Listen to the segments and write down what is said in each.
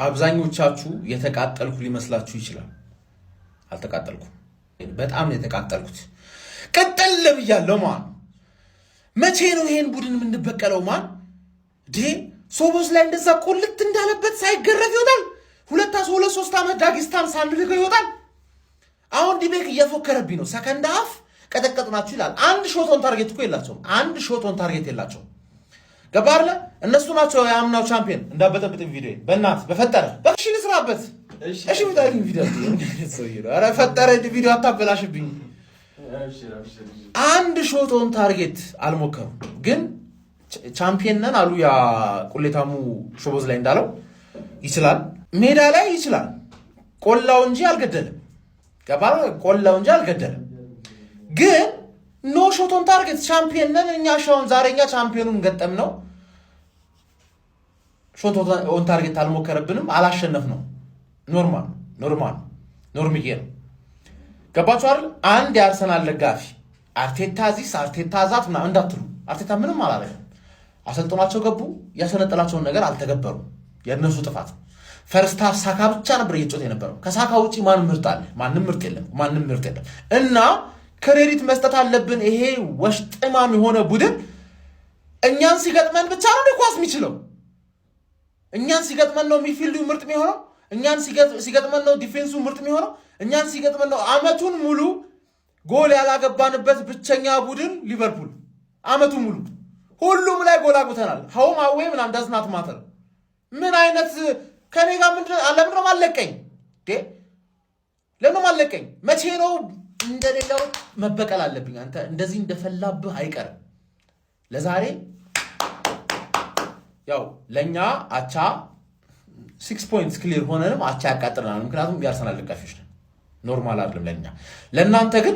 አብዛኞቻችሁ የተቃጠልኩ ሊመስላችሁ ይችላል። አልተቃጠልኩም። በጣም ነው የተቃጠልኩት። ቀጠል ብያለሁ ማን መቼ ነው ይሄን ቡድን የምንበቀለው ማን ሶቦስ ላይ እንደዛ ቁልት እንዳለበት ሳይገረፍ ይወጣል። 2-3 ዓመት ዳጊስታን ሳንልከው ይወጣል። አሁን ዲቤክ እየፎከረብኝ ነው። ሰከንድ ሃፍ ቀጠቀጥናችሁ ይላል። አንድ ሾት ኦን ታርጌት እኮ የላቸውም። አንድ ሾት ኦን ታርጌት የላቸውም። ገባርለ እነሱ ናቸው ያምናው ቻምፒየን እንዳበጠብጥ ቪዲዮ በእናት በፈጠረ በሺ ልስራበት እሺ ብታኝ ቪዲዮ ኧረ ፈጠረ ቪዲዮ አታበላሽብኝ። አንድ ሾት ኦን ታርጌት አልሞከሩም። ግን ቻምፒየን ነን አሉ ያ ቁሌታሙ ሾቦዝ ላይ እንዳለው ይችላል፣ ሜዳ ላይ ይችላል። ቆላው እንጂ አልገደለም። ገባር ቆላው እንጂ አልገደለም። ግን ኖ ሾት ኦን ታርጌት ቻምፒየን ነን እኛ ሻውን ዛሬኛ ቻምፒየኑን ገጠም ነው። ሾት ኦን ታርጌት አልሞከረብንም፣ አላሸነፍ ነው። ኖርማል ኖርሚዬ ነው። ገባችሁ አይደል? አንድ የአርሰናል ደጋፊ አርቴታ ዚስ አርቴታ ዛት ምናምን እንዳትሉ። አርቴታ ምንም አላረገም። አሰልጥኗቸው ገቡ። ያሰነጠላቸውን ነገር አልተገበሩም። የእነሱ ጥፋት። ፈርስት ሃፍ ሳካ ብቻ ነበር እየጮተ የነበረው። ከሳካ ውጪ ማንም ምርጥ አለ? ማንም ምርጥ የለም። እና ክሬዲት መስጠት አለብን። ይሄ ወሽጥማም የሆነ ቡድን እኛን ሲገጥመን ብቻ ነው ኳስ የሚችለው። እኛን ሲገጥመን ነው ሚድፊልዱ ምርጥ የሚሆነው። እኛን ሲገጥመን ነው ዲፌንሱ ምርጥ የሚሆነው። እኛን ሲገጥመን ነው አመቱን ሙሉ ጎል ያላገባንበት ብቸኛ ቡድን ሊቨርፑል። አመቱን ሙሉ ሁሉም ላይ ጎል አግብተናል። ሆም አዌ ምናምን ዳዝናት ማተር። ምን አይነት ከኔ ጋር ለምንድነው ማለቀኝ? ለምን ማለቀኝ? መቼ ነው እንደሌላው መበቀል አለብኝ? አንተ እንደዚህ እንደፈላብህ አይቀርም። ለዛሬ ያው ለኛ አቻ 6 ፖይንትስ ክሊር ሆነንም አቻ ያቃጥለናል። ምክንያቱም የአርሰናል ደጋፊዎች ነን። ኖርማል አይደለም ለኛ። ለእናንተ ግን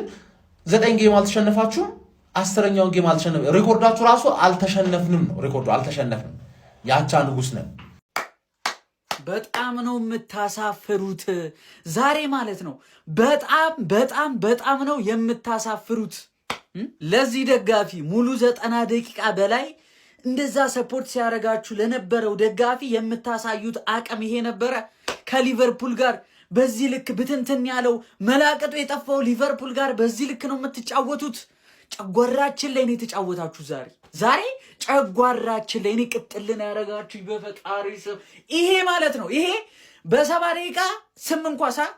9 ጌም አልተሸነፋችሁም። 10ኛውን ጌም አልተሸነፍ። ሪኮርዳችሁ ራሱ አልተሸነፍንም ነው። ሪኮርዱ አልተሸነፍንም። የአቻ ንጉስ ነን። በጣም ነው የምታሳፍሩት ዛሬ ማለት ነው። በጣም ነው የምታሳፍሩት። ለዚህ ደጋፊ ሙሉ 90 ደቂቃ በላይ እንደዛ ሰፖርት ሲያረጋችሁ ለነበረው ደጋፊ የምታሳዩት አቅም ይሄ ነበረ። ከሊቨርፑል ጋር በዚህ ልክ ብትንትን ያለው መላቀጡ የጠፋው ሊቨርፑል ጋር በዚህ ልክ ነው የምትጫወቱት። ጨጓራችን ላይ ነው የተጫወታችሁ ዛሬ ጨጓራችን ላይ ነው ቅጥልን ያረጋችሁ። በፈጣሪ ስም ይሄ ማለት ነው። ይሄ በ70 ደቂቃ ስም እንኳን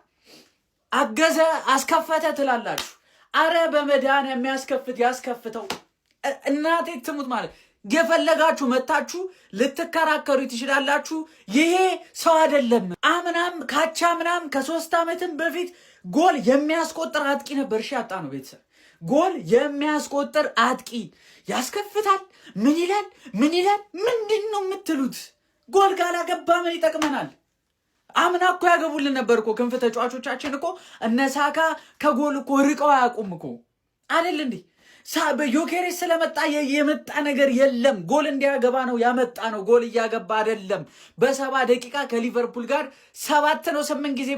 አገዘ አስከፈተ ትላላችሁ። አረ በመዳን የሚያስከፍት ያስከፍተው። እናቴ ትሙት ማለት የፈለጋችሁ መታችሁ ልትከራከሩ ትችላላችሁ። ይሄ ሰው አይደለም። አምናም ካቻምናም ከ3 ዓመትም በፊት ጎል የሚያስቆጥር አጥቂ ነበር። እሺ ያጣ ነው ቤተሰብ ጎል የሚያስቆጥር አጥቂ ያስከፍታል። ምን ይላል? ምንድነው የምትሉት? ጎል ካላገባ ምን ይጠቅመናል? አምና እኮ ያገቡልን ነበር እኮ ክንፍ ተጫዋቾቻችን እኮ እነ ሳካ ከጎል እኮ ርቀው አያውቁም እኮ አይደል እንዴ? ዮኬሬስ ስለመጣ የመጣ ነገር የለም። ጎል እንዲያገባ ነው ያመጣ ነው። ጎል እያገባ አይደለም። በ70 ደቂቃ ከሊቨርፑል ጋር 8 ጊዜ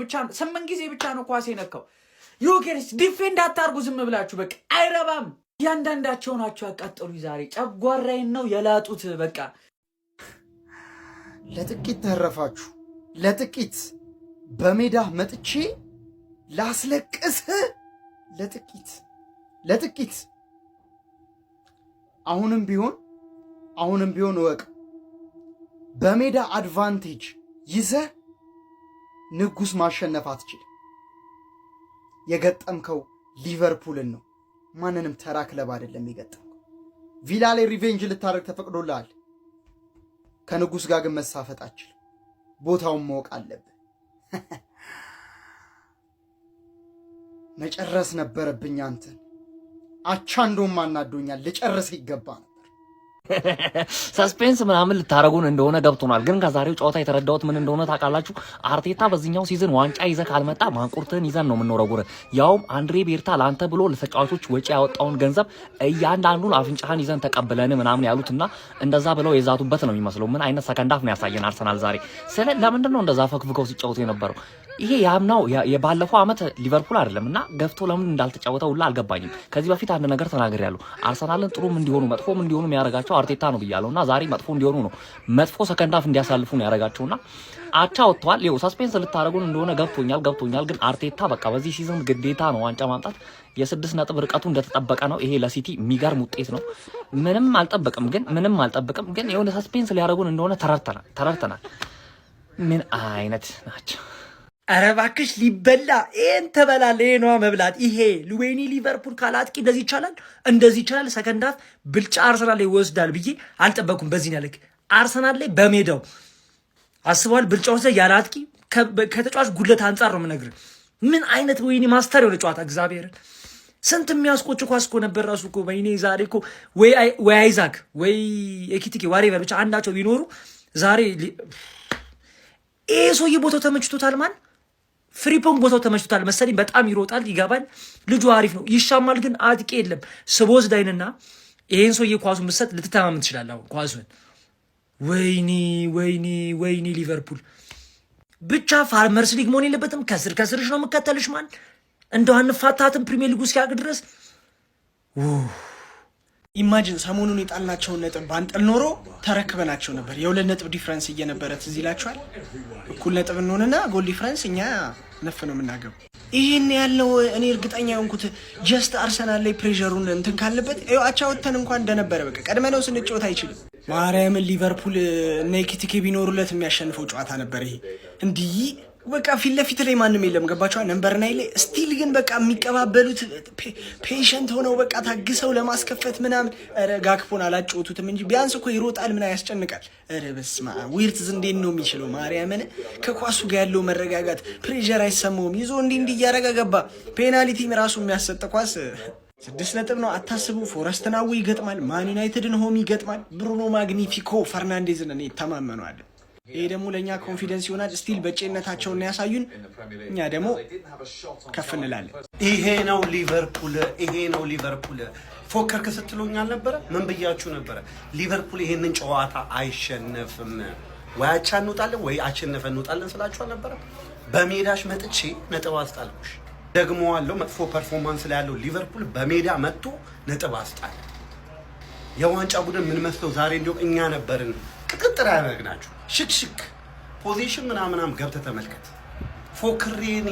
ብቻ ነው ኳስ የነካው። ዮኬሬስ ዲፌንድ አታርጉ ዝም ብላችሁ በቃ አይረባም። እያንዳንዳቸው ናቸው ያቃጠሉ። ዛሬ ጨጓራዬን ነው የላጡት። በቃ ለጥቂት ተረፋችሁ። ለጥቂት በሜዳ መጥቼ ላስለቅስህ። ለጥቂት አሁንም ቢሆን እወቅ፣ በሜዳ አድቫንቴጅ ይዘህ ንጉስ ማሸነፍ አትችልም። የገጠምከው ሊቨርፑልን ነው። ማንንም ተራ ክለብ አይደለም የገጠምከው። ቪላ ላይ ሪቬንጅ ልታደርግ ተፈቅዶልሃል። ከንጉስ ጋር ግን መሳፈጥ አትችልም። ቦታውን ማወቅ አለብህ። መጨረስ ነበረብኝ አንተን። አቻ እንደውም አናዶኛል። ልጨርስ ይገባ ነበር። ሰስፔንስ ምናምን ልታረጉን እንደሆነ ገብቶናል። ግን ከዛሬው ጨዋታ የተረዳሁት ምን እንደሆነ ታውቃላችሁ? አርቴታ በዚህኛው ሲዝን ዋንጫ ይዘህ ካልመጣ ማንቁርትህን ይዘን ነው የምንወረውርህ። ያውም አንድሬ ቤርታ ለአንተ ብሎ ለተጫዋቾች ወጪ ያወጣውን ገንዘብ እያንዳንዱን አፍንጫህን ይዘን ተቀብለን ምናምን ያሉትና እንደዛ ብለው የዛቱበት ነው የሚመስለው። ምን አይነት ሰከንድ ሃፍ ነው ያሳየን አርሰናል ዛሬ። ለምንድን ነው እንደዛ ፈክፍከው ሲጫወቱ የነበረው? ይሄ ያምናው የባለፈው አመት ሊቨርፑል አይደለምና ገፍቶ ለምን እንዳልተጫወተ ሁላ አልገባኝም። ከዚህ በፊት አንድ ነገር ተናግሬያለሁ። አርሰናልን ጥሩም እንዲሆኑ መጥፎም እንዲሆኑ የሚያደርጋቸው አርቴታ ነው ብያለሁና ዛሬ መጥፎ እንዲሆኑ ነው መጥፎ ሰከንድ ሃፍ እንዲያሳልፉ ነው ያደርጋቸውና አቻ ወጥቷል። ይኸው ሰስፔንስ ልታደርጉን እንደሆነ ገብቶኛል። ግን አርቴታ በቃ በዚህ ሲዝን ግዴታ ነው ዋንጫ ማምጣት። የ6 ነጥብ ርቀቱ እንደተጠበቀ ነው። ይሄ ለሲቲ የሚገርም ውጤት ነው። ምንም አልጠበቅም ግን የሆነ ሰስፔንስ ሊያደርጉን እንደሆነ ተረድተናል። ምን አይነት ናቸው? ኧረ እባክሽ ሊበላ ይሄን ተበላለ። ይሄ ነዋ መብላት። ይሄ ወይኔ ሊቨርፑል ካላጥቂ እንደዚህ ይቻላል። ሰከንድ ሃፍ ብልጫ አርሰናል ላይ ይወስዳል ብዬ አልጠበኩም። በዚህ ያለክ አርሰናል ላይ በሜዳው አስበዋል። ብልጫው ወሰደ ያለ አጥቂ ከተጫዋች ጉድለት አንጻር ነው የምነግርህ። ምን አይነት ወይኔ ማስተር የሆነ ጨዋታ እግዚአብሔርን ስንት የሚያስቆጭ ኳስ እኮ ነበር ራሱ እኮ ወይኔ ዛሬ እኮ ወይ አይዛክ ወይ ኤኪቲኬ ዋሬቨር ብቻ አንዳቸው ቢኖሩ ዛሬ ይሄ ሰውዬ ቦታው ተመችቶታል። ማን ፍሪፖንግ ቦታው ተመችቶታል መሰለኝ። በጣም ይሮጣል፣ ይገባል፣ ልጁ አሪፍ ነው፣ ይሻማል። ግን አጥቂ የለም። ስቦዝ ዳይንና ይሄን ሰውዬ ኳሱን ብትሰጥ ልትተማመን ትችላለህ። አሁን ኳሱን ወይኔ ሊቨርፑል ብቻ ፋርመርስ ሊግ መሆን የለበትም። ከስርሽ ነው የምከተልሽ። ማን እንደው አንፋታትም ፕሪሚየር ሊጉ እስኪያልቅ ድረስ። ኢማጂን ሰሞኑን የጣልናቸውን ነጥብ ባንጥል ኖሮ ተረክበናቸው ነበር። የ2 ነጥብ ዲፍረንስ እየነበረ ትዝ ይላችኋል። እኩል ነጥብ እንሆንና ጎል ዲፍረንስ እኛ ነፍ ነው የምናገቡ። ይህን ያለው እኔ እርግጠኛ የሆንኩት ጀስት አርሰናል ላይ ፕሬሸሩን እንትን ካለበት አቻ ወተን እንኳን እንደነበረ በቃ ቀድመነው ስንጫወት አይችልም። ማርያምን ሊቨርፑል እና ኤኪቲኬ ቢኖሩለት የሚያሸንፈው ጨዋታ ነበር ይሄ። እንዲህ በቃ ፊት ለፊት ላይ ማንም የለም። ገባችኋል? ነምበር 9 ላይ ስቲል ግን በቃ የሚቀባበሉት ፔሸንት ሆነው በቃ ታግሰው ለማስከፈት ምናምን። ኧረ ጋክፖን አላጫወቱትም እንጂ ቢያንስ እኮ ይሮጣል፣ ምን ያስጨንቃል። ኧረ በስመ አብ ዊርትዝ እንዴት ነው የሚችለው? ማርያምን ከኳሱ ጋር ያለው መረጋጋት፣ ፕሬዠር አይሰማውም። ይዞ እንዲህ እያረጋ ገባ። ፔናልቲም ራሱ የሚያሰጥ ኳስ 6 ነጥብ ነው አታስቡ። ፎረስትን አዊ ይገጥማል፣ ማን ዩናይትድን ሆም ይገጥማል። ብሩኖ ማግኒፊኮ ፈርናንዴዝን እኔ ተማመነዋለሁ። ይሄ ደግሞ ለእኛ ኮንፊደንስ ይሆናል። ስቲል በጭነታቸውን ያሳዩን፣ እኛ ደግሞ ከፍ እንላለን። ይሄ ነው ሊቨርፑል። ፎከርክ ስትሉኛል ነበረ። ምን ብያችሁ ነበረ? ሊቨርፑል ይሄንን ጨዋታ አይሸነፍም፣ ወይ አቻ እንውጣለን ወይ አሸነፈ እንውጣለን ስላችኋል ነበረ። በሜዳሽ መጥቼ ነጥብ አስጣልኩሽ። ደግሞ አለው መጥፎ ፐርፎርማንስ ላይ ያለው ሊቨርፑል በሜዳ መጥቶ ነጥብ አስጣል። የዋንጫ ቡድን ምን መስለው ዛሬ እንዲሁም እኛ ነበርን ቅጥጥር ያደረግናችሁ። ሽክሽክ ፖዚሽን ምናምናም ገብተህ ተመልከት። ፎክሬ እኔ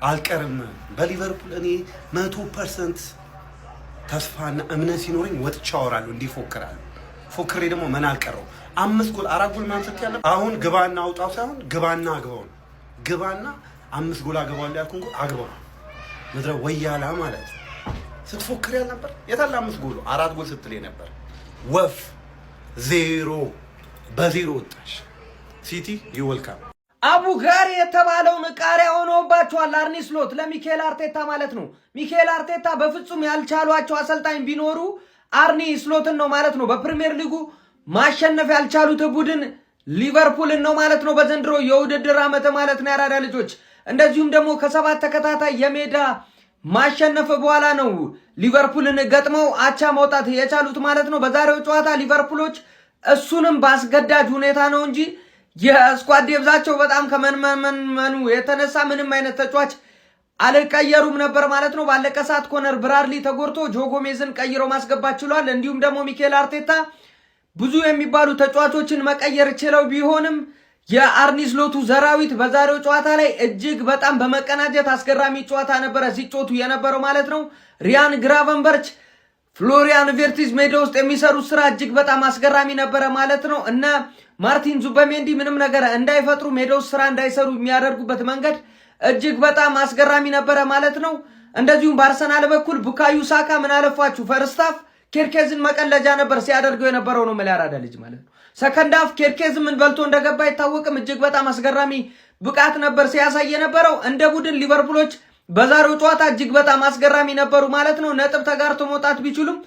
አልቀርም በሊቨርፑል እኔ 100% ተስፋና እምነት ሲኖረኝ ወጥቼ አወራለሁ፣ እንዲፎክራለሁ። ፎክሬ ደግሞ ምን አልቀረው 5 ጎል 4 ጎል ማንሰት ያለ አሁን ግባና አውጣው ሳይሆን ግባና አግባው ነው። ግባና 5 ጎል አግባው ያልኩን ጎል አግባው ምድረ ወያላ ማለት ስትፎክር ያል ነበር። የታለ 5 ጎል 4 ጎል ስትል ነበር። ወፍ 0 በ0 ወጣሽ። ሲቲ ይወልካም አቡጋሪ የተባለውን ቃሪያ ሆኖባቸዋል አርኒ ስሎት ለሚካኤል አርቴታ ማለት ነው። ሚካኤል አርቴታ በፍጹም ያልቻሏቸው አሰልጣኝ ቢኖሩ አርኒ ስሎትን ነው ማለት ነው። በፕሪሚየር ሊጉ ማሸነፍ ያልቻሉት ቡድን ሊቨርፑልን ነው ማለት ነው በዘንድሮ የውድድር ዓመት ማለት ነው ያራዳ ልጆች። እንደዚሁም ደግሞ ከ7 ተከታታይ የሜዳ ማሸነፍ በኋላ ነው ሊቨርፑልን ገጥመው አቻ መውጣት የቻሉት ማለት ነው። በዛሬው ጨዋታ ሊቨርፑሎች እሱንም ባስገዳጅ ሁኔታ ነው እንጂ የስኳድ ዴብዛቸው በጣም ከመንመኑ የተነሳ ምንም አይነት ተጫዋች አልቀየሩም ነበር ማለት ነው። ባለቀ ሰዓት ኮነር ብራድሊ ተጎድቶ ጆ ጎሜዝን ቀይሮ ማስገባት ችሏል። እንዲሁም ደግሞ ሚካኤል አርቴታ ብዙ የሚባሉ ተጫዋቾችን መቀየር ችለው ቢሆንም የአርኒ ስሎቱ ዘራዊት በዛሬው ጨዋታ ላይ እጅግ በጣም በመቀናጀት አስገራሚ ጨዋታ ነበረ ሲጮቱ የነበረው ማለት ነው። ሪያን ግራቨንበርች፣ ፍሎሪያን ቬርቲዝ ሜዳ ውስጥ የሚሰሩት ስራ እጅግ በጣም አስገራሚ ነበረ ማለት ነው። እነ ማርቲን ዙበሜንዲ ምንም ነገር እንዳይፈጥሩ ሜዳ ውስጥ ስራ እንዳይሰሩ የሚያደርጉበት መንገድ እጅግ በጣም አስገራሚ ነበረ ማለት ነው። እንደዚሁም በአርሰናል በኩል ቡካዮ ሳካ ምን አለፋችሁ ፈርስታፍ ኬርኬዝን መቀለጃ ነበር ሲያደርገው የነበረው ነው መላራዳ ልጅ ማለት ነው። ሰከንድ ሃፍ ኬርኬዝ ምን በልቶ እንደገባ አይታወቅም። እጅግ በጣም አስገራሚ ብቃት ነበር ሲያሳይ የነበረው። እንደ ቡድን ሊቨርፑሎች በዛሬው ጨዋታ እጅግ በጣም አስገራሚ ነበሩ ማለት ነው። ነጥብ ተጋርቶ መውጣት ቢችሉም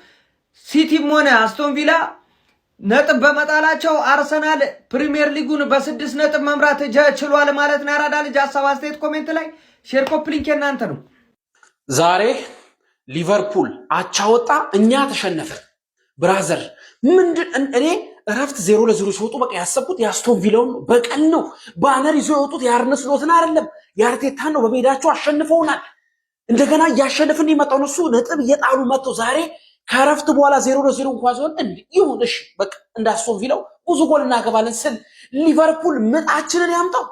ሲቲም ሆነ አስቶን ቪላ ነጥብ በመጣላቸው አርሰናል ፕሪሚየር ሊጉን በ6 ነጥብ መምራት ችሏል ማለት ነው። ያራዳ ልጅ ሀሳብ አስተያየት ኮሜንት ላይ ሼር ኮፕሊንክ እናንተ ነው። ዛሬ ሊቨርፑል አቻ ወጣ፣ እኛ ተሸነፈ። ብራዘር ምንድን እኔ እረፍት 0-0 ሲወጡ በቃ ያሰቡት የአስቶን ቪላውን በቀል ነው። ባነር ይዞ የወጡት የአርነ ስሎትን አይደለም የአርቴታን ነው። በሜዳቸው አሸንፈውናል። እንደገና እያሸነፍን የመጣው እሱ ነጥብ እየጣሉ መጥተው ዛሬ ከእረፍት በኋላ 0-0 እንኳን ሲሆን ይሁን እሺ በቃ እንደ አስቶን ቪላው ብዙ ጎል እናገባለን ስል ሊቨርፑል ምጣችንን ያምጣው።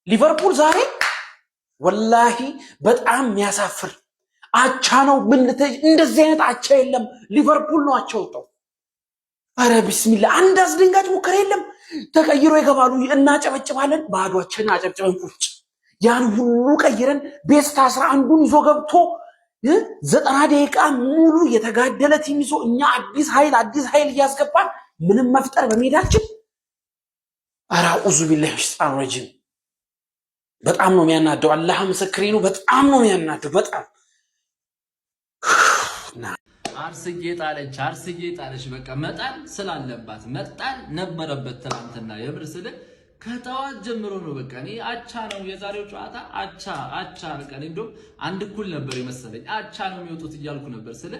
ሊቨርፑል ዛሬ ወላሂ በጣም የሚያሳፍር አቻ ነው ብንተይ እንደዚህ አይነት አቻ የለም። ሊቨርፑል ነው አቻ ወጣው። አረ ቢስሚላህ አንድ አስደንጋጭ ሙከራ የለም። ተቀይሮ ይገባሉ እናጨበጭባለን። ባዷችን አጨብጭበን ቁጭ ያን ሁሉ ቀይረን ቤስት 11ን ይዞ ገብቶ 90 ደቂቃ ሙሉ የተጋደለ ቲም ይዞ እኛ አዲስ ኃይል እያስገባን ምንም መፍጠር በሜዳችን አራ ኡዙ ቢላሂ ሸይጣን ረጂም። በጣም ነው የሚያናደው። አላህ ምስክሬ ነው። በጣም ነው የሚያናደው። በጣም አርስዬ ጣለች። በቃ መጣል ስላለባት መጣል ነበረበት ትናንትና። የምር ስለ ከጠዋት ጀምሮ ነው በቃ እኔ አቻ ነው የዛሬው ጨዋታ አቻ በቃ እኔ እንደውም አንድ እኩል ነበር የመሰለኝ። አቻ ነው የሚወጡት እያልኩ ነበር። ስለ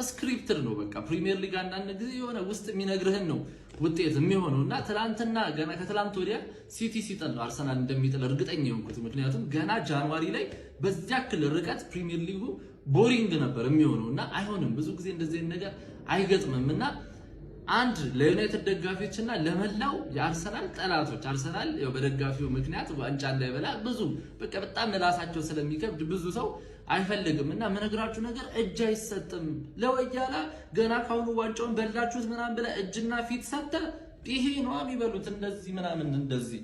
ስክሪፕትድ ነው በቃ ፕሪሚየር ሊግ አንዳንድ ጊዜ የሆነ ውስጥ የሚነግርህን ነው ውጤት የሚሆነው። እና ትናንትና ገና ከትላንት ወዲያ ሲቲ ሲጥል ነው አርሰናል እንደሚጥል እርግጠኛ የሆንኩት። ምክንያቱም ገና ጃንዋሪ ላይ በዚያ ያክል ርቀት ፕሪሚየር ሊጉ ቦሪንግ ነበር የሚሆነው እና አይሆንም። ብዙ ጊዜ እንደዚህ ነገር አይገጥምም። እና አንድ ለዩናይትድ ደጋፊዎችና ለመላው የአርሰናል ጠላቶች አርሰናል ያው በደጋፊው ምክንያት ዋንጫ እንዳይበላ ብዙ በቃ በጣም ምላሳቸው ስለሚከብድ ብዙ ሰው አይፈልግም። እና ምነግራችሁ ነገር እጅ አይሰጥም ለወያላ ገና ካሁኑ ዋንጫውን በላችሁት ምናምን ብለ እጅና ፊት ሰጠ ይሄ ነው የሚበሉት እንደዚህ ምናምን እንደዚህ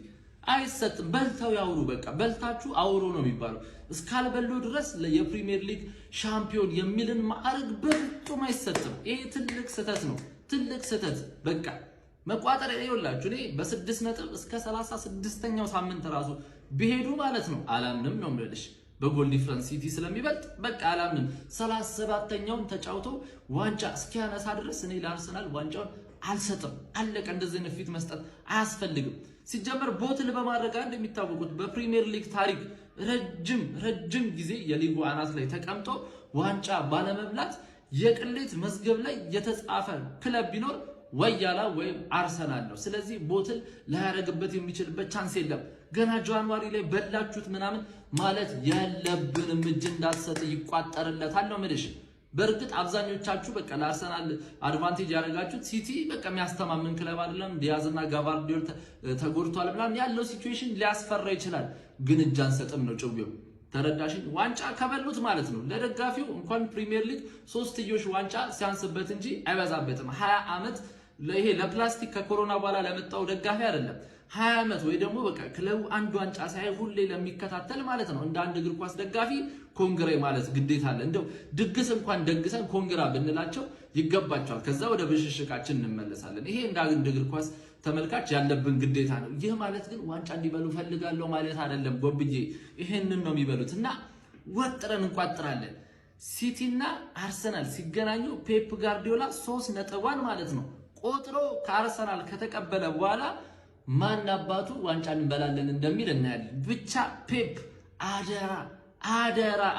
አይሰጥም። በልተው ያውሩ በቃ በልታችሁ አውሩ ነው የሚባለው። እስካልበሉ ድረስ የፕሪሚየር ሊግ ሻምፒዮን የሚልን ማዕረግ በፍጹም አይሰጥም። ይሄ ትልቅ ስህተት ነው። ትልቅ ስህተት በቃ መቋጠር ይኸውላችሁ እኔ በ6 ነጥብ እስከ 36ኛው ሳምንት ራሱ ቢሄዱ ማለት ነው አላምንም ነው የምልሽ። በጎል ዲፍረንስ ሲቲ ስለሚበልጥ በቃ አላምንም። 37ኛውን ተጫውቶ ዋንጫ እስኪያነሳ ድረስ እኔ ለአርሰናል ዋንጫውን አልሰጥም። አለቀ። እንደዚህ ነፊት መስጠት አያስፈልግም። ሲጀመር ቦትል በማድረግ አንድ የሚታወቁት በፕሪሚየር ሊግ ታሪክ ረጅም ጊዜ የሊጉ አናት ላይ ተቀምጦ ዋንጫ ባለመብላት የቅሌት መዝገብ ላይ የተጻፈ ክለብ ቢኖር ወያላ ወይም አርሰናል ነው። ስለዚህ ቦትል ላያረግበት የሚችልበት ቻንስ የለም። ገና ጃንዋሪ ላይ በላችሁት ምናምን ማለት ያለብንም እጅ እንዳትሰጥ ይቋጠርለታል ነው ምልሽ። በእርግጥ አብዛኞቻችሁ በቃ ለአርሰናል አድቫንቴጅ ያደረጋችሁት ሲቲ በቃ የሚያስተማምን ክለብ አይደለም፣ ዲያዝና ጋቫርዲዮል ተጎድቷል ምናምን ያለው ሲቹዌሽን ሊያስፈራ ይችላል። ግን እጅ አንሰጥም ነው ጭውው። ተረዳሽኝ? ዋንጫ ከበሉት ማለት ነው ለደጋፊው እንኳን ፕሪሚየር ሊግ 3ትዮሽ ዋንጫ ሲያንስበት እንጂ አይበዛበትም። 20 ዓመት ለይሄ ለፕላስቲክ ከኮሮና በኋላ ለመጣው ደጋፊ አይደለም 20 ዓመት ወይ ደግሞ በቃ ክለቡ አንድ ዋንጫ ሳይ ሁሌ ለሚከታተል ማለት ነው እንደ አንድ እግር ኳስ ደጋፊ ኮንግሬ ማለት ግዴታ አለ። እንደው ድግስ እንኳን ደግሰን ኮንግራ ብንላቸው ይገባቸዋል። ከዛ ወደ ብሽሽቃችን እንመለሳለን። ይሄ እንደ አንድ እግር ኳስ ተመልካች ያለብን ግዴታ ነው። ይህ ማለት ግን ዋንጫ እንዲበሉ ፈልጋለሁ ማለት አይደለም ጎብዬ። ይሄንን ነው የሚበሉት እና ወጥረን እንቋጥራለን። ሲቲና አርሰናል ሲገናኙ ፔፕ ጋርዲዮላ 3 ነጥቧን ማለት ነው ቆጥሮ ከአርሰናል ከተቀበለ በኋላ ማን አባቱ ዋንጫ እንበላለን እንደሚል እናያለን። ብቻ ፔፕ አደራ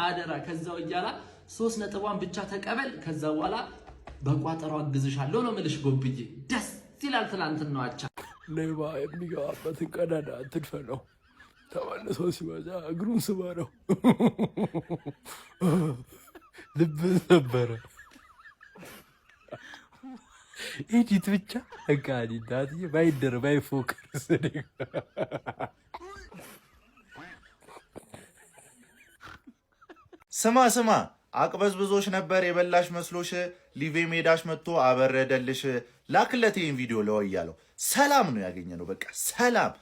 ከዛው እያላ 3 ነጥቧን ብቻ ተቀበል። ከዛ በኋላ በቋጠሮ አግዝሻለሁ ነው ምልሽ ጎብዬ። ደስ ይላል። ትላንትና አቻ ሌባ የሚገባበትን ቀዳዳ አትድፈነው። ተመልሶ ሲመጣ እግሩን ስበረው። ልብህ ነበረ ኤዲት ብቻ እቃዲ ዳትዬ ባይደር ባይፎከስ ስማ አቅበዝብዞሽ ነበር የበላሽ መስሎሽ ሊቬ ሜዳሽ መጥቶ አበረደልሽ። ላክለት ይህን ቪዲዮ ለወያለው ሰላም ነው ያገኘነው። በቃ ሰላም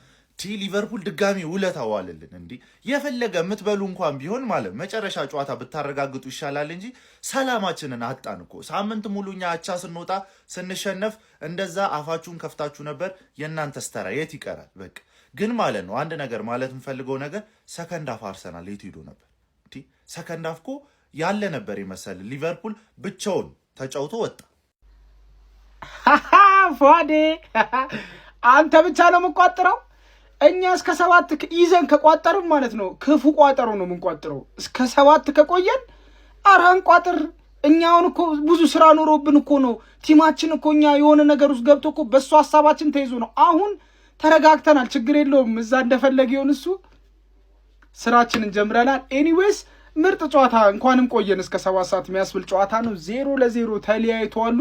ሊቨርፑል ድጋሚ ውለታ ዋለልን። እንዲህ የፈለገ የምትበሉ እንኳን ቢሆን ማለት መጨረሻ ጨዋታ ብታረጋግጡ ይሻላል እንጂ ሰላማችንን አጣን እኮ። ሳምንት ሙሉ እኛ አቻ ስንወጣ ስንሸነፍ እንደዛ አፋችሁን ከፍታችሁ ነበር። የእናንተ ስተራ የት ይቀራል? በቃ ግን ማለት ነው አንድ ነገር ማለት የምፈልገው ነገር ሰከንድ አፍ አርሰናል የት ሄዶ ነበር? ሰከንድ አፍ እኮ ያለ ነበር ይመስል ሊቨርፑል ብቻውን ተጫውቶ ወጣ። ፏዴ አንተ ብቻ ነው የምንቋጥረው። እኛ እስከ 7 ይዘን ከቋጠርን ማለት ነው ክፉ ቋጠሮ ነው የምንቋጥረው። እስከ 7 ከቆየን አራን ቋጥር እኛውን እኮ ብዙ ስራ ኖሮብን እኮ ነው ቲማችን እኮ እኛ የሆነ ነገር ውስጥ ገብቶ እኮ በሱ ሐሳባችን ተይዞ ነው። አሁን ተረጋግተናል፣ ችግር የለውም። እዛ እንደፈለገ ይሁን እሱ፣ ስራችንን ጀምረናል። ኤኒዌይስ ምርጥ ጨዋታ እንኳንም ቆየን እስከ 7 ሰዓት የሚያስብል ጨዋታ ነው። 0-0 ተለያይተዋል።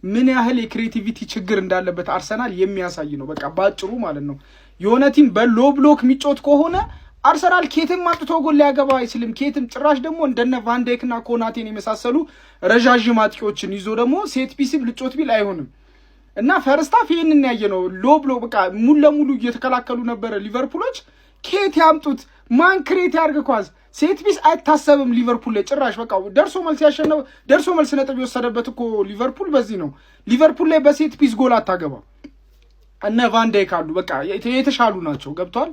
ምን ያህል የክሬቲቪቲ ችግር እንዳለበት አርሰናል የሚያሳይ ነው። በቃ ባጭሩ ማለት ነው። የሆነ ቲም በሎ ብሎክ የሚጮት ከሆነ አርሰናል ኬትም አጥቶ ጎል ሊያገባ አይችልም። ኬትም ጭራሽ ደግሞ እንደነ ቫንዳይክ እና ኮናቴን የመሳሰሉ ረዣዥም አጥቂዎችን ይዞ ደግሞ ሴት ፒስም ልጮት ቢል አይሆንም። እና ፈርስታፍ ይህንን ያየ ነው። ሎ ብሎ በቃ ሙሉ ለሙሉ እየተከላከሉ ነበረ ሊቨርፑሎች። ኬት ያምጡት ማን ክሬት ያርግ ኳስ ሴት ፒስ አይታሰብም ሊቨርፑል ላይ ጭራሽ። በቃ ደርሶ መልስ ያሸነፈው ደርሶ መልስ ነጥብ የወሰደበት እኮ ሊቨርፑል በዚህ ነው። ሊቨርፑል ላይ በሴት ፒስ ጎል አታገባ። እነ ቫንዳይክ አሉ በቃ የተሻሉ ናቸው። ገብቷል።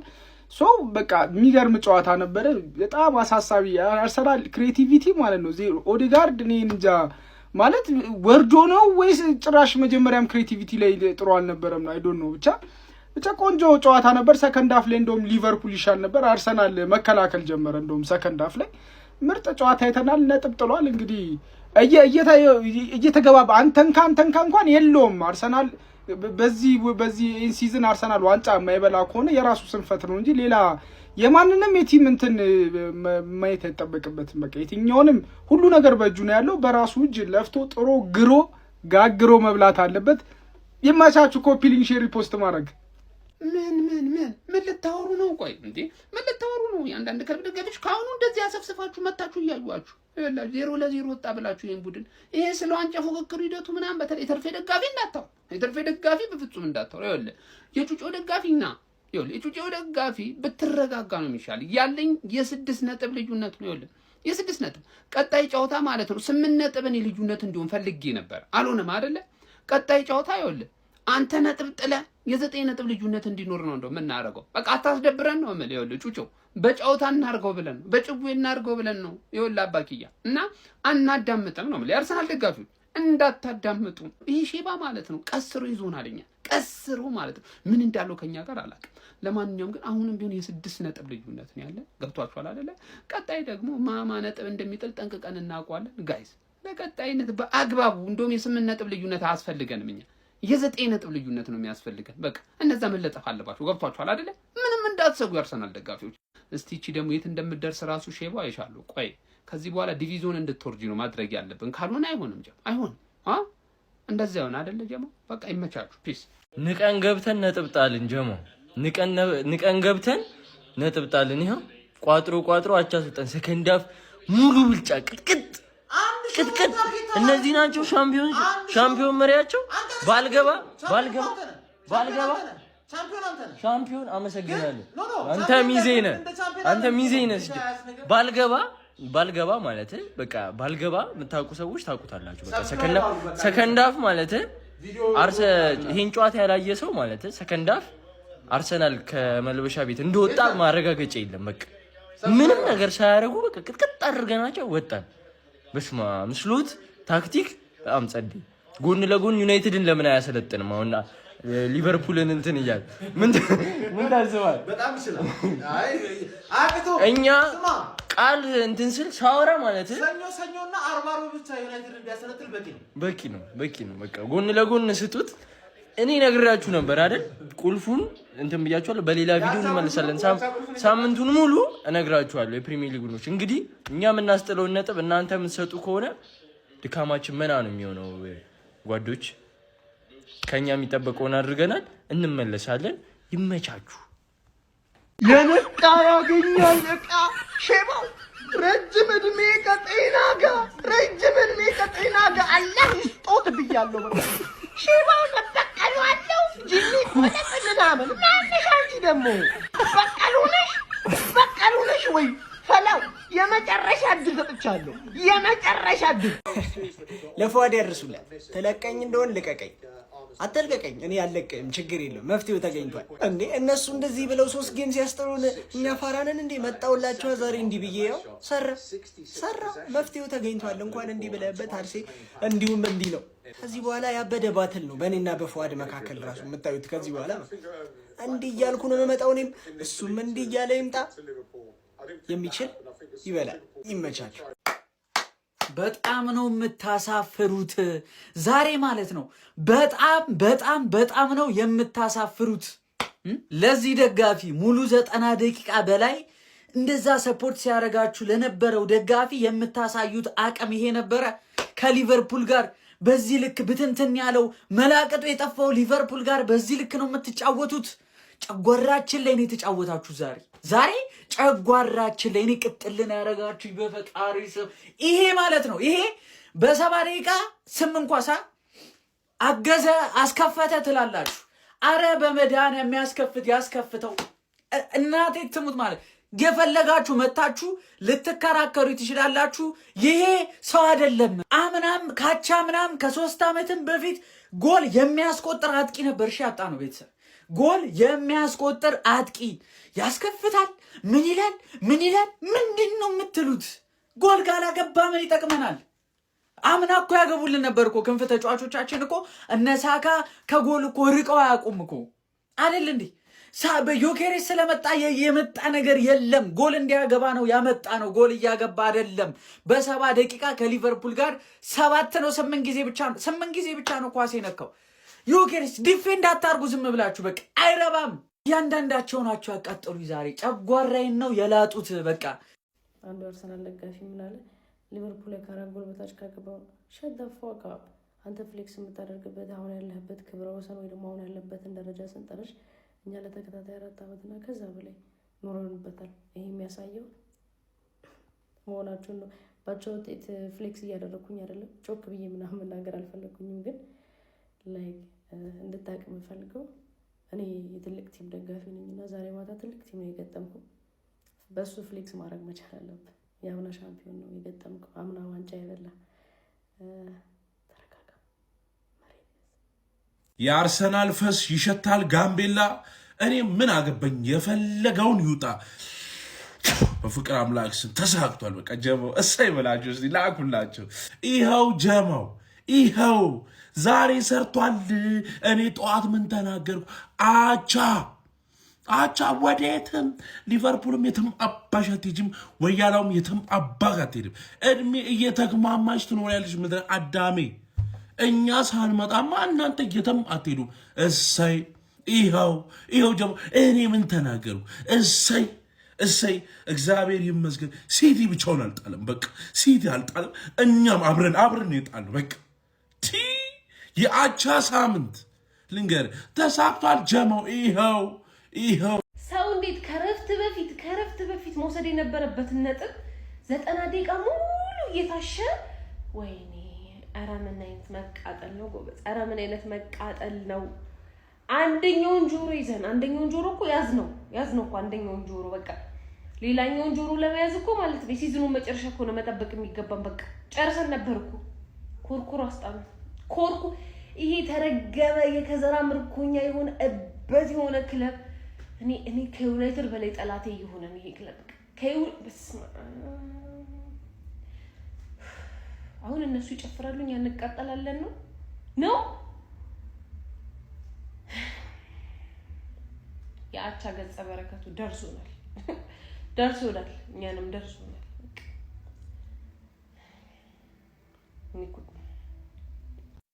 ሶ በቃ የሚገርም ጨዋታ ነበረ። በጣም አሳሳቢ አርሰናል ክሬቲቪቲ ማለት ነው ዜሮ። ኦዴጋርድ እኔ እንጃ ማለት ወርዶ ነው ወይስ ጭራሽ መጀመሪያም ክሬቲቪቲ ላይ ጥሩ አልነበረም ነው። አይ ዶንት ኖ ብቻ ቆንጆ ጨዋታ ነበር። ሰከንድ ሃፍ ላይ እንደውም ሊቨርፑል ይሻል ነበር። አርሰናል መከላከል ጀመረ። እንደውም ሰከንድ ሃፍ ላይ ምርጥ ጨዋታ አይተናል። ነጥብ ጥሏል። እንግዲህ እየተገባባ አንተንካ እንኳን የለውም አርሰናል በዚህ ሲዝን አርሰናል ዋንጫ የማይበላ ከሆነ የራሱ ስንፈት ነው እንጂ ሌላ የማንንም የቲም እንትን ማየት አይጠበቅበትም። በቃ የትኛውንም ሁሉ ነገር በእጁ ነው ያለው። በራሱ እጅ ለፍቶ ጥሮ ግሮ ጋግሮ መብላት አለበት። የማቻችሁ ኮፒ ሊንክ ሼር ሪፖስት ማድረግ ምን ልታወሩ ነው? ቆይ እንዴ ምን ልታወሩ ነው? አንዳንድ ከልብ ደጋፊዎች ካሁኑ እንደዚህ ያሰፍስፋችሁ መታችሁ እያዩዋችሁ 0-0 ወጣ ብላችሁ ይሄን ቡድን ይሄ ስለ ዋንጫ ፉክክሩ ሂደቱ ምናምን በተለይ የተርፌ ደጋፊ እንዳታው የተርፌ ደጋፊ በፍጹም እንዳታው። ይኸውልህ የጩጬው ደጋፊና የጩጬው ደጋፊ ብትረጋጋ ነው የሚሻል። ያለኝ የ6 ነጥብ ልዩነት ነው። ይኸውልህ የ6 ነጥብ ቀጣይ ጨዋታ ማለት ነው 8 ነጥብ እኔ ልዩነት እንዲሆን ፈልጌ ነበር። አልሆነም አይደለ? ቀጣይ ጨዋታ ይኸውልህ አንተ ነጥብ ጥለህ የ9 ነጥብ ልዩነት እንዲኖር ነው እንደው የምናደርገው። በቃ አታስደብረን ነው ማለት ይኸውልህ ጩጬው በጨዋታ እናርገው ብለን ነው በጭዌ እናርገው ብለን ነው። ይኸውልህ አባኪያ እና አናዳምጥም ነው ማለት የአርሰናል ደጋፊዎች እንዳታዳምጡ። ይሄ ሼባ ማለት ነው ቀስሮ ይዞናል። እኛ ቀስሮ ማለት ነው ምን እንዳለው ከኛ ጋር አላውቅም። ለማንኛውም ግን አሁንም ቢሆን የ6 ነጥብ ልዩነት ነው ያለ። ገብቷችኋል አይደለ? ቀጣይ ደግሞ ማማ ነጥብ እንደሚጥል ጠንቅቀን እናውቀዋለን ጋይስ። ለቀጣይነት በአግባቡ እንደውም የ8 ነጥብ ልዩነት አያስፈልገንም። እኛ የ9 ነጥብ ልዩነት ነው የሚያስፈልገን። በቃ እነዛ መለጠፍ አለባችሁ። ገብቷችኋል አይደለ? ምንም እንዳትሰጉ የአርሰናል ደጋፊዎች። እስቲ እቺ ደግሞ የት እንደምትደርስ ራሱ ሼባ አይሻለሁ። ቆይ ከዚህ በኋላ ዲቪዥን እንድትወርጂ ነው ማድረግ ያለብን። ካልሆነ አይሆንም ጀማ አይሆንም። እንደዛ ይሆን አይደለ ጀማ? በቃ ይመቻችሁ። ፒስ። ንቀን ገብተን ነጥብ ጣልን ጀማ። ንቀን ገብተን ነጥብ ጣልን። ይሄው ቋጥሮ አቻ ሰጠን። ሰከንድ ሃፍ ሙሉ ብልጫ ቅጥቅጥ። እነዚህ ናቸው ሻምፒዮን መሪያቸው። ባልገባ ሻምፒዮን አመሰግናለሁ። አንተ ሚዜ ነህ። ባልገባ ማለት በቃ ባልገባ የምታውቁ ሰዎች ታውቁታላችሁ። በቃ ሰከንድ ሃፍ ማለት ይሄን ጨዋታ ያላየ ሰው ማለት ሰከንድ ሃፍ አርሰናል ከመልበሻ ቤት እንደወጣ ማረጋገጫ የለም። በቃ ምንም ነገር ሳያደርጉ በቃ ቅጥቅጥ አድርገናቸው ወጣን። በስማ ምስሉት ታክቲክ በጣም ጸዴ። ጎን ለጎን ዩናይትድን ለምን አያሰለጥንም? አሁን ሊቨርፑልን እንትን እያለ ምን ታስባለህ? በጣም ይችላል። እኛ ቃል እንትን ስል ሳወራ ማለት ሰኞና 40 ብቻ ዩናይትድን ቢያሰለጥን በቂ ነው። በቃ ጎን ለጎን ስጡት። እኔ ነግራችሁ ነበር አይደል? ቁልፉን እንትን ብያችኋለሁ። በሌላ ቪዲዮ እንመለሳለን። ሳምንቱን ሙሉ እነግራችኋለሁ የፕሪሚየር ሊግ ቡድኖች። እንግዲህ እኛ የምናስጥለውን ነጥብ እናንተ የምትሰጡ ከሆነ ድካማችን መና ነው የሚሆነው። ጓዶች ከኛ የሚጠበቀውን አድርገናል። እንመለሳለን። ይመቻችሁ። የነቃ ያገኛል ነቃ ሼባው ረጅም እድሜ ከጤና ጋር አላህ ይስጦት ብያለሁ። በቃ ሼባው ተበቀሏለው ጂኒ ወለቀ ምናምን ማንሽ አንቺ ደግሞ በቀሉነሽ ወይ ፈላው የመጨረሻ እድል ሰጥቻለሁ። የመጨረሻ እድል ለፏድ ያርሱላት። ተለቀኝ እንደሆን ልቀቀኝ፣ አትልቀቀኝ። እኔ አልለቀኝም፣ ችግር የለም። መፍትሄው ተገኝቷል። እንዴ እነሱ እንደዚህ ብለው 3 ጌም ሲያስጠሩን እኛ ፋራንን እንዴ መጣውላችሁ። ዛሬ እንዲህ ብዬ ያው ሰራ። መፍትሄው ተገኝቷል። እንኳን እንዲህ ብለህበት አርሴ እንዲሁም እንዲህ ነው። ከዚህ በኋላ ያበደ ባትል ነው በእኔና በፏድ መካከል ራሱ የምታዩት። ከዚህ በኋላ እንዲህ እያልኩ ነው የምመጣው። እኔም እሱም እንዲህ እያለ ይምጣ። የሚችል ይበላል። ይመቻችሁ። በጣም ነው የምታሳፍሩት ዛሬ ማለት ነው። በጣም ነው የምታሳፍሩት። ለዚህ ደጋፊ ሙሉ 90 ደቂቃ በላይ እንደዛ ሰፖርት ሲያደርጋችሁ ለነበረው ደጋፊ የምታሳዩት አቅም ይሄ ነበረ። ከሊቨርፑል ጋር በዚህ ልክ ብትንትን ያለው መላቀጡ የጠፋው ሊቨርፑል ጋር በዚህ ልክ ነው የምትጫወቱት። ጨጓራችን ላይ ነው የተጫወታችሁ ዛሬ ጨጓራችን ላይ ነው ቅጥልን ያደረጋችሁ በፈጣሪ ስም። ይሄ ማለት ነው ይሄ በ70 ደቂቃ ስም እንኳን አገዘ አስከፈተ ትላላችሁ። አረ በመዳን የሚያስከፍት ያስከፍተው እናቴ ትሙት ማለት የፈለጋችሁ መታችሁ ልትከራከሩ ትችላላችሁ። ይሄ ሰው አይደለም። አምናም ካቻምናም ከ3 ዓመትም በፊት ጎል የሚያስቆጥር አጥቂ ነበር። እሺ ያጣ ነው ቤተሰብ ጎል የሚያስቆጥር አጥቂ ያስከፍታል። ምን ይላል ምንድነው የምትሉት? ጎል ካላገባ ምን ይጠቅመናል? አምና እኮ ያገቡልን ነበር እኮ ክንፍ ተጫዋቾቻችን እኮ እነሳካ ከጎል እኮ ርቀው አያውቁም እኮ አይደል እንዴ? ዮኬሬስ ስለመጣ የመጣ ነገር የለም። ጎል እንዲያገባ ነው ያመጣ ነው። ጎል እያገባ አይደለም። በ70 ደቂቃ ከሊቨርፑል ጋር 8 ጊዜ ብቻ ነው ኳስ የነካው። ዮኬሬስ ዲፌንድ አታርጉ ዝም ብላችሁ በቃ አይረባም። እያንዳንዳቸው ናቸው ያቃጠሉ። ዛሬ ጨጓራዬን ነው የላጡት። በቃ አንዱ አርሰናል ደጋፊ ምን አለ? ሊቨርፑል ከአራት ጎል በታች ካገባው ሸደፋካ አንተ ፍሌክስ የምታደርግበት አሁን ያለህበት ክብረ ወሰን ወይ ደግሞ አሁን ያለበትን ደረጃ ሰንጠረዥ እኛ ለተከታታይ 4 ዓመትና ከዛ በላይ ኖረንበታል። ይሄ የሚያሳየው መሆናችሁን ነው። ባቸው ውጤት ፍሌክስ እያደረኩኝ አይደለም፣ ጮክ ብዬ ምናምን መናገር አልፈለኩኝም። ግን ላይክ እንድታውቅ የምፈልገው እኔ የትልቅ ቲም ደጋፊ ነኝና ዛሬ ማታ ትልቅ ቲም ነው የገጠምኩ። በሱ ፍሌክስ ማድረግ መቻል አለብን። የአምና ሻምፒዮን ነው የገጠምከው፣ አምና ዋንጫ የበላ ተረጋጋ። የአርሰናል ፈስ ይሸታል ጋምቤላ። እኔ ምን አገባኝ፣ የፈለገውን ይውጣ። በፍቅር አምላክ ስም ተሳክቷል። በቃ ጀማው እሰይ በላቸው እስቲ ላኩላቸው። ይኸው ጀማው ይኸው ዛሬ ሰርቷል። እኔ ጠዋት ምን ተናገርኩ? አቻ ወዴትም ሊቨርፑልም የትም አባሽ አትሄጂም፣ ወያላውም የትም አባሽ አትሄድም። እድሜ እየተግማማች ትኖሪያለሽ ምድረ አዳሜ። እኛ ሳንመጣማ እናንተ የትም አትሄዱም። እሰይ ይኸው ጀማ እኔ ምን ተናገሩ? እሰይ እግዚአብሔር ይመስገን። ሲቲ ብቻውን አልጣለም። በቃ ሲቲ አልጣለም፣ እኛም አብረን የጣልነው በቃ የአቻ ሳምንት ልንገር ተሳክቷል። ጀማው ይኸው ሰው እንዴት ከረፍት በፊት መውሰድ የነበረበትን ነጥብ 90 ደቂቃ ሙሉ እየታሸ ወይኔ! ኧረ ምን አይነት መቃጠል ነው ጎበዝ! ኧረ ምን አይነት መቃጠል ነው! አንደኛውን ጆሮ ይዘን አንደኛውን ጆሮ እኮ ያዝ ነው እኮ አንደኛውን ጆሮ በቃ ሌላኛውን ጆሮ ለመያዝ እኮ ማለት ነው ሲዝኑን መጨረሻ እኮ ነው መጠበቅ የሚገባን። በቃ ጨርሰን ነበር እኮ ኮርኩር አስጣሉ ኮርኩ። ይሄ ተረገበ የከዘራ ምርኮኛ የሆነ እበት የሆነ ክለብ እኔ ከዩናይትድ በላይ ጠላቴ የሆነ ነው ይሄ ክለብ። አሁን እነሱ ይጨፍራሉ እኛ እንቃጠላለን ነው የአቻ ገጸ በረከቱ ደርሶናል እኛንም ደርሶናል።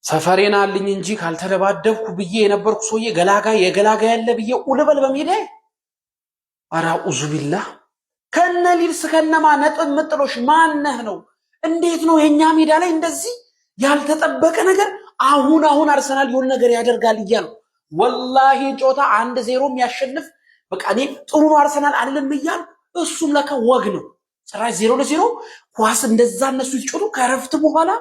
ሰፈሬን አልኝ እንጂ ካልተደባደብኩ ብዬ የነበርኩ ሰውዬ የገላጋይ ያለ ብዬ ኡልበል በሜዳ አራኡዙ ቢላህ ከነ ሊድስ ከነማ ነጥብ ምጥሎሽ ማነህ ነው? እንዴት ነው የኛ ሜዳ ላይ እንደዚህ ያልተጠበቀ ነገር? አሁን አርሰናል የሆነ ነገር ያደርጋል እያሉ ወላሂ ጮታ 1-0 የሚያሸንፍ በቃ እኔ ጥሩ ነው አርሰናል አይደለም እያሉ እሱም ለካ ወግ ነው። ጭራሽ 0-0 ኳስ እንደዛ እነሱ ይጮቱ ከረፍት በኋላ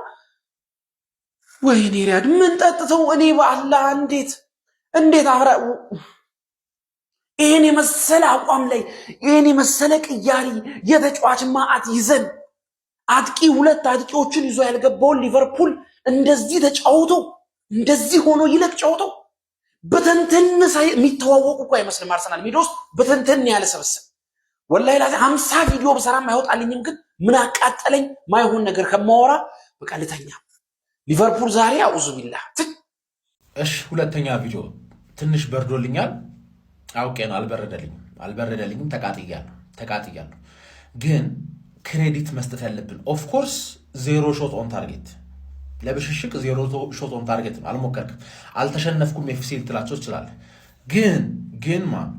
ወይኔ ሪያድ ምን ጠጥተው እኔ በአላህ እንዴት አፍራ ይሄን የመሰለ አቋም ላይ ይሄን የመሰለ ቅያሪ የተጫዋች ማአት ይዘን አጥቂ 2 አጥቂዎችን ይዞ ያልገባውን ሊቨርፑል እንደዚህ ተጫውቶ እንደዚህ ሆኖ ይለቅ ጫውቶ በተንተን የሚተዋወቁ እኮ አይመስልም። አርሰናል ሜዳ ውስጥ በተንተን ያለ ሰበሰብ ወላሂ ላዚ 50 ቪዲዮ በሰራም አይወጣልኝም። ግን ምን አቃጠለኝ ማይሆን ነገር ከማወራ በቃ ልተኛ። ሊቨርፑል ዛሬ አውዙ ቢላህ። እሺ ሁለተኛ ቪዲዮ ትንሽ በርዶልኛል፣ አውቄ ነው። አልበረደልኝም፣ ተቃጥያለሁ። ግን ክሬዲት መስጠት ያለብን ኦፍ ኮርስ 0 ሾት ኦን ታርጌት ለብሽሽቅ 0 ሾት ኦን ታርጌት አልሞከርክም። አልተሸነፍኩም ኤፍሲ ልትላቸው ትችላለህ። ግን ማን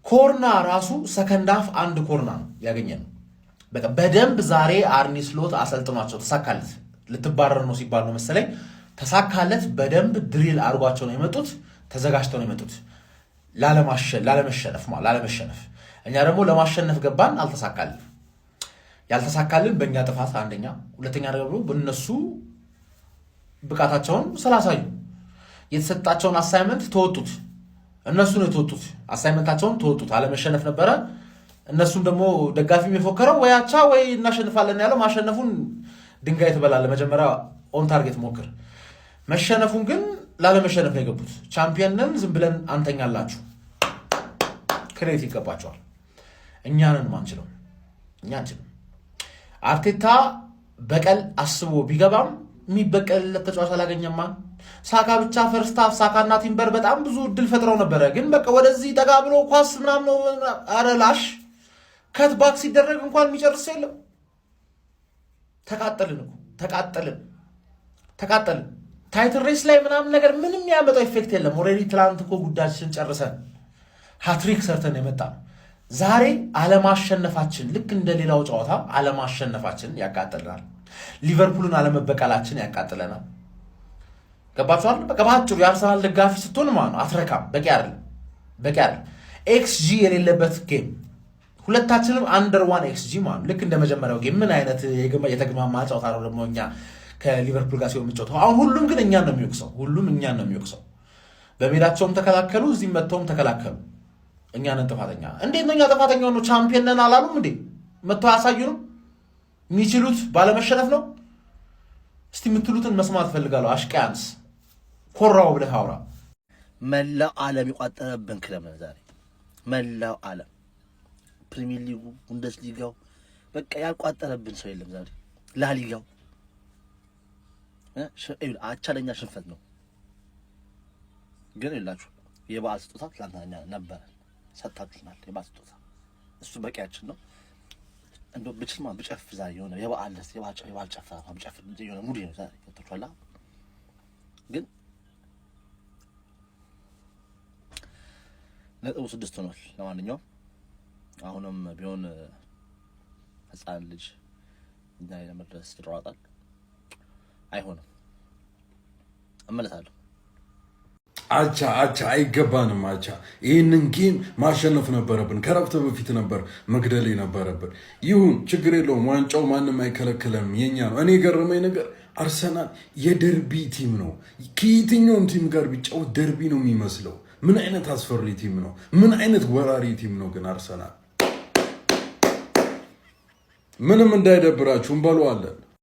ኮርና ራሱ ሰከንድ ሃፍ አንድ ኮርና ነው ያገኘነው። በቃ በደንብ ዛሬ አርኒ ስሎት አሰልጥኗቸው ተሳካለት። ልትባረር ነው ሲባል ነው መሰለኝ ተሳካለት። በደንብ ድሪል አድርጓቸው ነው የመጡት። ተዘጋጅተው ነው የመጡት ላለመሸነፍ። እኛ ደግሞ ለማሸነፍ ገባን፣ አልተሳካልን። ያልተሳካልን በእኛ ጥፋት አንደኛ፣ ሁለተኛ ደግሞ በእነሱ ብቃታቸውን ስላሳዩ የተሰጣቸውን አሳይመንት ተወጡት። እነሱ ነው የተወጡት፣ አሳይመንታቸውን ተወጡት። አለመሸነፍ ነበረ። እነሱም ደግሞ ደጋፊም የፎከረው ወይ አቻ ወይ እናሸንፋለን ያለው ማሸነፉን ድንጋይ ትበላለ። መጀመሪያ ኦን ታርጌት ሞክር። መሸነፉን ግን ላለመሸነፍ ነው የገቡት። ቻምፒየንን ዝም ብለን አንተኛላችሁ። ክሬዲት ይገባቸዋል። እኛንን ማንችለው እኛ አንችልም። አርቴታ በቀል አስቦ ቢገባም የሚበቀልለት ተጫዋች አላገኘማ። ሳካ ብቻ ፈርስት ሃፍ ሳካና ቲምበር በጣም ብዙ እድል ፈጥረው ነበረ። ግን በቃ ወደዚህ ጠጋ ብሎ ኳስ ምናምን ነው አረላሽ ከትባክ ሲደረግ እንኳን የሚጨርስ የለም። ተቃጠልን። ታይትል ሬስ ላይ ምናምን ነገር ምንም ያመጣው ኢፌክት የለም። ኦልሬዲ ትላንት እኮ ጉዳያችን ጨርሰን ሃትሪክ ሰርተን የመጣ ነው። ዛሬ አለማሸነፋችን ልክ እንደሌላው ጨዋታ አለማሸነፋችን ያቃጥለናል። ሊቨርፑልን አለመበቀላችን ያቃጥለናል። ገባችኋል? በቃ ባጭሩ የአርሰናል ደጋፊ ስትሆን ማለት ነው አትረካም። በቂ አይደለም። ኤክስጂ የሌለበት ጌም ሁለታችንም አንደር 1 ኤክስጂ ማለት ልክ እንደ መጀመሪያው ጌም ምን አይነት የተግማማ ጨዋታ ነው ደግሞ እኛ ከሊቨርፑል ጋር ሲሆን የምንጫወተው። አሁን ሁሉም ግን እኛን ነው የሚወቅሰው። በሜዳቸውም ተከላከሉ፣ እዚህም መጥተውም ተከላከሉ። እኛንን ጥፋተኛ። እንዴት ነው እኛ ጥፋተኛ ነው? ቻምፒየን ነን አላሉም እንዴ? መጥተው አያሳዩንም? የሚችሉት ባለመሸነፍ ነው። እስቲ የምትሉትን መስማት ፈልጋለሁ። አሽቃያንስ ኮራው ብለህ አውራ። መላው ዓለም የቋጠረብን ክለብ ነው ዛሬ። መላው ዓለም ፕሪሚየር ሊጉ፣ ቡንደስሊጋው በቃ ያልቋጠረብን ሰው የለም ዛሬ። ላሊጋው አቻለኛ ሽንፈት ነው። ግን ይላችሁ የበዓል ስጦታ ትላንትና ነበረ፣ ሰጣችሁናል። የበዓል ስጦታ እሱ በቂያችን ነው። እንደው ብችልማ ብጨፍ ዛሬ የሆነ የበዓል ጨፈራ ብጨፍ የሆነ ሙድ ነው ዛሬ ከተቻለ። ግን ነጥቡ 6 ሆኗል። ለማንኛውም አሁንም ቢሆን ህፃን ልጅ እና ለመድረስ ይሯሯጣል። አይሆንም። እመለሳለሁ። አቻ አይገባንም። አቻ ይህንን ጌም ማሸነፍ ነበረብን። ከረፍት በፊት ነበር መግደል ነበረብን። ይሁን ችግር የለውም። ዋንጫው ማንም አይከለክለም፣ የኛ ነው። እኔ የገረመኝ ነገር አርሰናል የደርቢ ቲም ነው። ከየትኛውም ቲም ጋር ቢጫወት ደርቢ ነው የሚመስለው። ምን አይነት አስፈሪ ቲም ነው! ምን አይነት ወራሪ ቲም ነው! ግን አርሰናል ምንም እንዳይደብራችሁ እንበለዋለን።